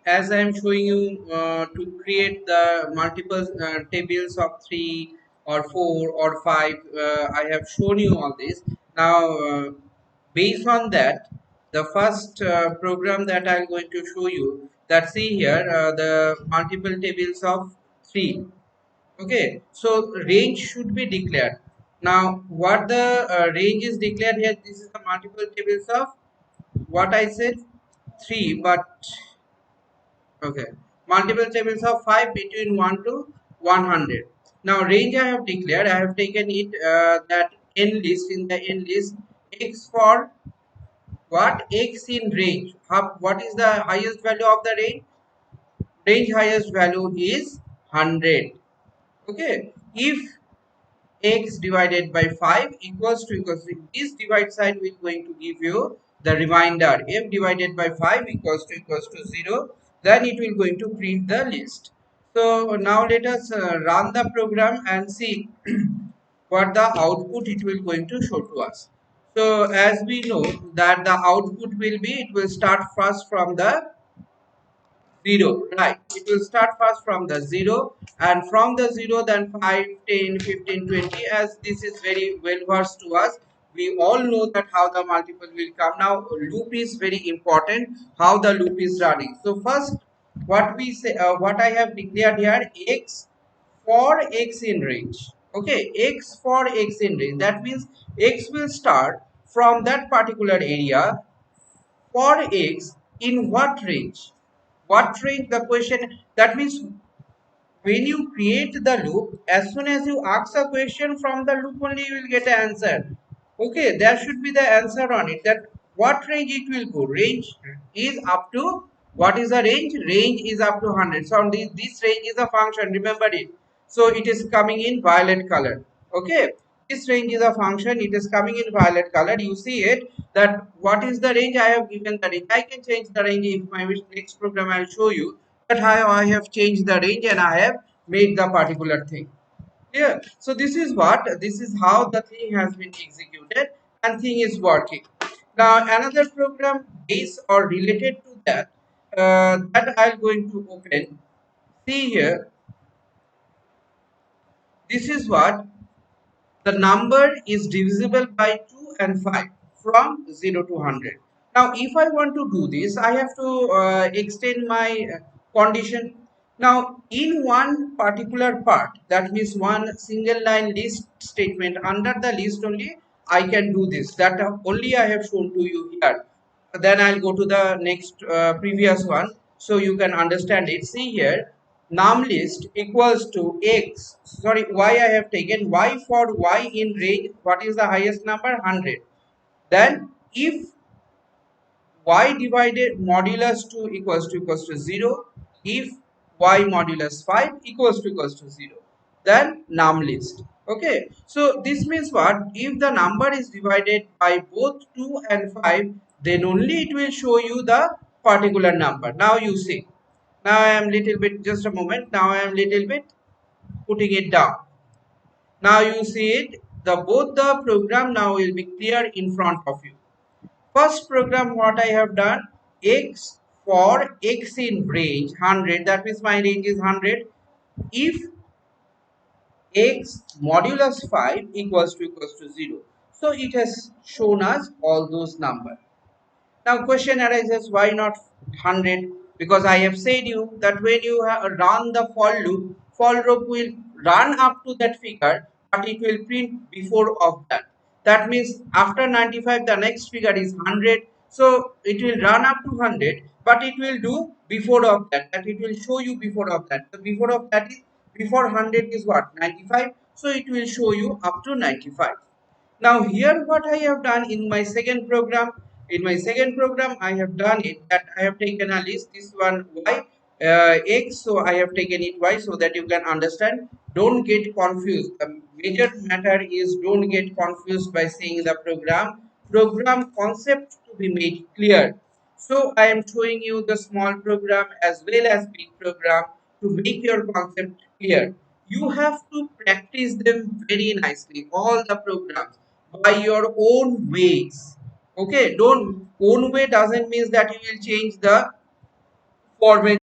as I am showing you to create the multiple tables of 3 or 4 or 5, I have shown you all this. Now, based on that, the first program that I'm going to show you, that see here the multiple tables of 3. Okay, so range should be declared. Now, what the range is declared here, this is the multiple tables of what I said 3, but okay. Multiple tables of 5 between 1 to 100. Now range I have declared, I have taken it that n list, in the n list x for what, x in range. What is the highest value of the range? Range highest value is 100. Okay. If x divided by 5 equals to this divide side will going to give you the remainder f divided by 5 equals to 0, then it will going to print the list. So now let us run the program and see what the output it will going to show to us. So as we know that the output will be, it will start first from the 0, right? It will start first from the 0, and from the 0 then 5, 10, 15, 20. As this is very well versed to us, we all know that how the multiple will come. Now loop is very important, how the loop is running. So first what we say, what I have declared here, x for x in range. Okay, x for x in range, that means x will start from that particular area for x in what range? What range? The question, that means when you create the loop, as soon as you ask a question from the loop only, you will get an answer. Okay, there should be the answer on it. That what range it will go? Range is up to, what is the range? Range is up to 100. So on this range is a function. Remember it. So it is coming in violet color. Okay, this range is a function. It is coming in violet color. You see it, that what is the range? I have given the range. I can change the range if my next program. I will show you that how I have changed the range and I have made the particular thing. Yeah. So this is how the thing has been executed and thing is working. Now another program based or related to that, that I'm going to open. See here, this is what the number is divisible by 2 and 5 from 0 to 100. Now if I want to do this, I have to extend my condition. Now in one particular part, that means one single line list statement, under the list only I can do this, that only I have shown to you here. Then I'll go to the next previous one so you can understand it. See here, num list equals to x, sorry, y I have taken, y for y in range, what is the highest number? 100. Then if y divided modulus 2 equals to 0, if y modulus 5 equals to 0, then num list. Okay, so this means what, if the number is divided by both 2 and 5, then only it will show you the particular number. Now you see, now I am little bit, just a moment, now I am little bit putting it down. Now you see it, the both the program now will be clear in front of you. First program what I have done, x for x in range 100, that means my range is 100. If x modulus 5 equals to 0, so it has shown us all those numbers. Now question arises, why not 100? Because I have said you that when you run the for loop will run up to that figure, but it will print before of that. That means after 95, the next figure is 100. So it will run up to 100, but it will do before of that. That it will show you before of that. The before of that is, before 100 is what? 95. So it will show you up to 95. Now here what I have done in my second program, I have done it that I have taken a list, this one y, x, so I have taken it y so that you can understand. Don't get confused. The major matter is don't get confused by seeing the program concept to be made clear. So I am showing you the small program as well as big program to make your concept clear. You have to practice them very nicely, all the programs, by your own ways. Okay, don't, own way doesn't mean that you will change the format